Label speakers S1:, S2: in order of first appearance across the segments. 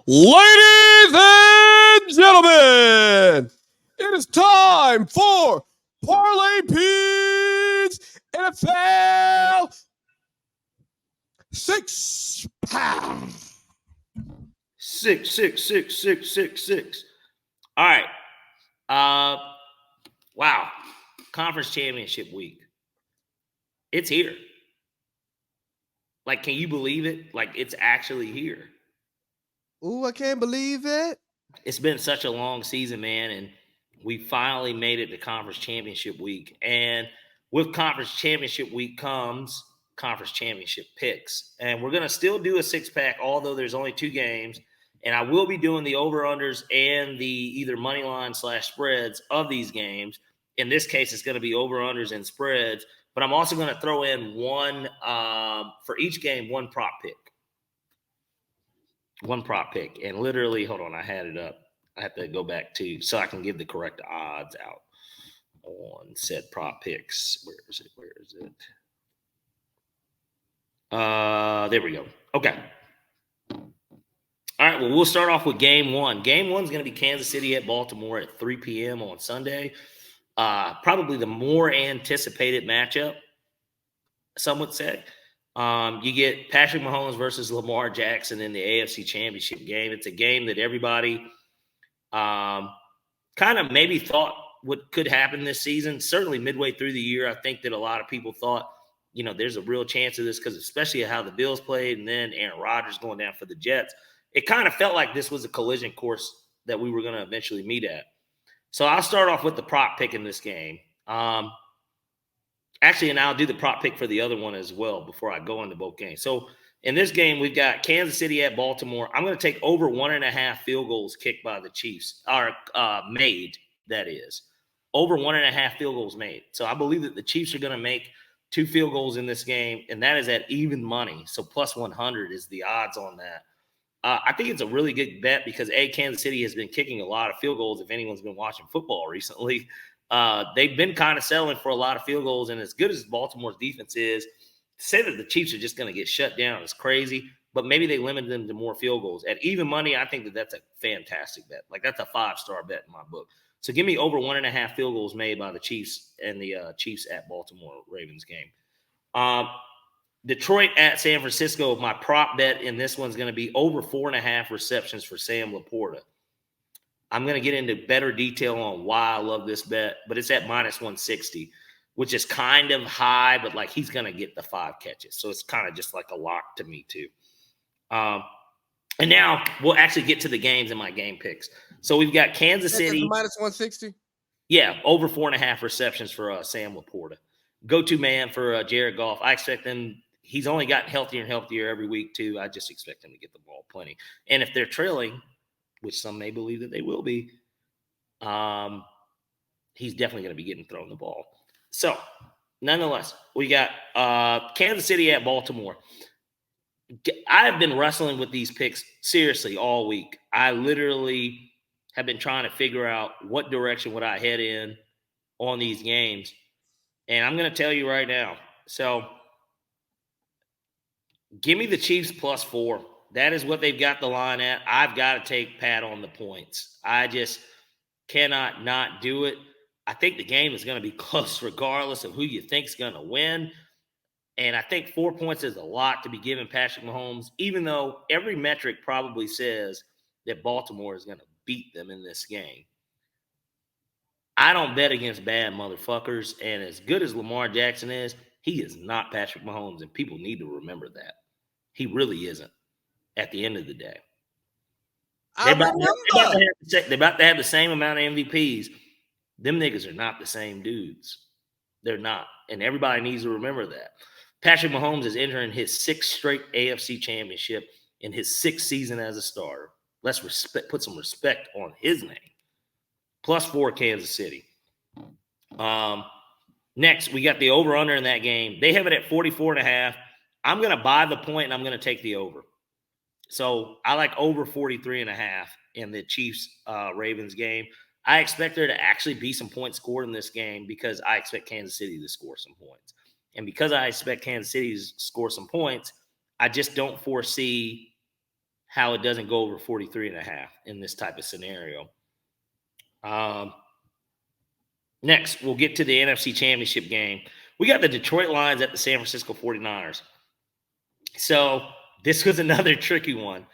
S1: Ladies and gentlemen, it is time for Parlay Pete's NFL Six Pack.
S2: Six. All right. Wow. Conference championship week. It's here. Like, can you believe it? Like, it's actually here.
S1: Ooh, I can't believe it.
S2: It's been such a long season, man, and we finally made it to conference championship week. And with conference championship week comes conference championship picks. And we're going to still do a six-pack, although there's only 2 games. And I will be doing the over-unders and the either money line / spreads of these games. In this case, it's going to be over-unders and spreads. But I'm also going to throw in one for each game, one prop pick. One prop pick. And literally, hold on, I had it up. I have to go back to so I can give the correct odds out on said prop picks. Where is it? There we go. Okay. All right, well, we'll start off with game 1. Game 1 is going to be Kansas City at Baltimore at 3 p.m. on Sunday. Probably the more anticipated matchup, some would say. You get Patrick Mahomes versus Lamar Jackson in the AFC Championship game. It's a game that everybody kind of maybe thought what could happen this season. Certainly midway through the year, I think that a lot of people thought, there's a real chance of this because especially how the Bills played and then Aaron Rodgers going down for the Jets. It kind of felt like this was a collision course that we were going to eventually meet at. So I'll start off with the prop pick in this game. Actually, and I'll do the prop pick for the other one as well before I go into both games. So in this game, we've got Kansas City at Baltimore. I'm going to take over 1.5 field goals kicked by the Chiefs, or made, that is. Over 1.5 field goals made. So I believe that the Chiefs are going to make 2 field goals in this game, and that is at even money. So plus 100 is the odds on that. I think it's a really good bet because, Kansas City has been kicking a lot of field goals if anyone's been watching football recently. They've been kind of settling for a lot of field goals, and as good as Baltimore's defense is, to say that the Chiefs are just going to get shut down is crazy, but maybe they limit them to more field goals. At even money, I think that that's a fantastic bet. Like, that's a 5-star bet in my book. So give me over 1.5 field goals made by the Chiefs and the Chiefs at Baltimore Ravens game. Detroit at San Francisco, my prop bet in this one's going to be over 4.5 receptions for Sam LaPorta. I'm going to get into better detail on why I love this bet, but it's at minus 160, which is kind of high, but like he's going to get the 5 catches. So it's kind of just like a lock to me too. And now we'll actually get to the games in my game picks. So we've got Kansas City.
S1: Minus 160?
S2: Yeah, over 4.5 receptions for Sam LaPorta. Go-to man for Jared Goff. I expect him. He's only gotten healthier and healthier every week too. I just expect him to get the ball plenty. And if they're trailing, which some may believe that they will be, he's definitely going to be getting thrown the ball. So, nonetheless, we got Kansas City at Baltimore. I have been wrestling with these picks seriously all week. I literally have been trying to figure out what direction would I head in on these games. And I'm going to tell you right now. So, give me the Chiefs plus 4. That is what they've got the line at. I've got to take Pat on the points. I just cannot not do it. I think the game is going to be close regardless of who you think is going to win. And I think 4 points is a lot to be given Patrick Mahomes, even though every metric probably says that Baltimore is going to beat them in this game. I don't bet against bad motherfuckers. And as good as Lamar Jackson is, he is not Patrick Mahomes. And people need to remember that. He really isn't. At the end of the day, they're about to have the same amount of MVPs. Them niggas are not the same dudes. They're not. And everybody needs to remember that. Patrick Mahomes is entering his 6th straight AFC championship in his 6th season as a starter. Let's put some respect on his name. Plus 4 Kansas City. Next, we got the over-under in that game. They have it at 44.5. I'm going to buy the point, and I'm going to take the over. So I like over 43.5 in the Chiefs-Ravens game. I expect there to actually be some points scored in this game because I expect Kansas City to score some points. And because I expect Kansas City to score some points, I just don't foresee how it doesn't go over 43.5 in this type of scenario. Next, we'll get to the NFC Championship game. We got the Detroit Lions at the San Francisco 49ers. So this was another tricky one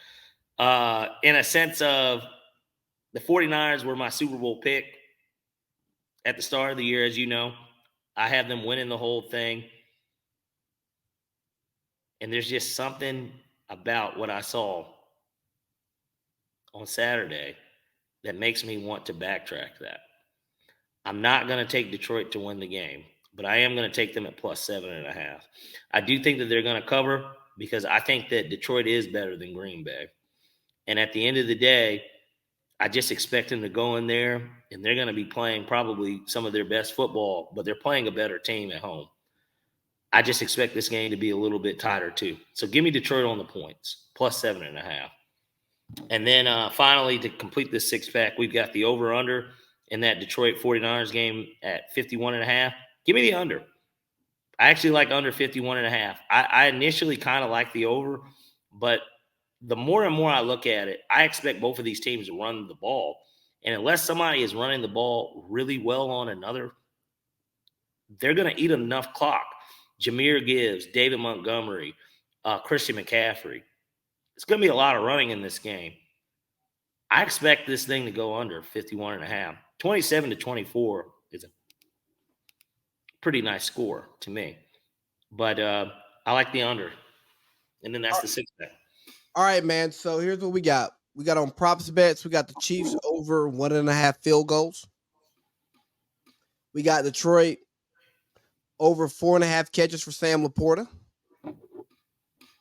S2: in a sense of the 49ers were my Super Bowl pick at the start of the year, as you know. I have them winning the whole thing. And there's just something about what I saw on Saturday that makes me want to backtrack that. I'm not going to take Detroit to win the game, but I am going to take them at plus 7.5. I do think that they're going to cover because I think that Detroit is better than Green Bay. And at the end of the day, I just expect them to go in there and they're going to be playing probably some of their best football, but they're playing a better team at home. I just expect this game to be a little bit tighter too. So give me Detroit on the points, plus 7.5. And then finally, to complete this six-pack, we've got the over-under in that Detroit 49ers game at 51.5. Give me the under. I actually like under 51.5. I initially kind of like the over, but the more and more I look at it, I expect both of these teams to run the ball. And unless somebody is running the ball really well on another, they're going to eat enough clock. Jahmyr Gibbs, David Montgomery, Christian McCaffrey. It's going to be a lot of running in this game. I expect this thing to go under 51.5. 27-24 is a pretty nice score to me. But I like the under. And then that's the six-pack.
S1: All right, man. So here's what we got. We got on props bets. We got the Chiefs over 1.5 field goals. We got Detroit over 4.5 catches for Sam LaPorta.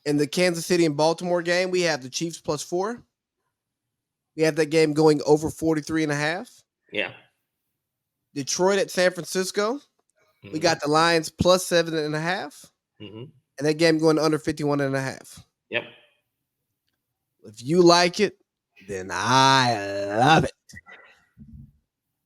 S1: In the Kansas City and Baltimore game, we have the Chiefs plus 4. We have that game going over 43.5.
S2: Yeah.
S1: Detroit at San Francisco. Mm-hmm. We got the Lions plus 7.5. Mm-hmm. And that game going under 51.5.
S2: Yep.
S1: If you like it, then I love it.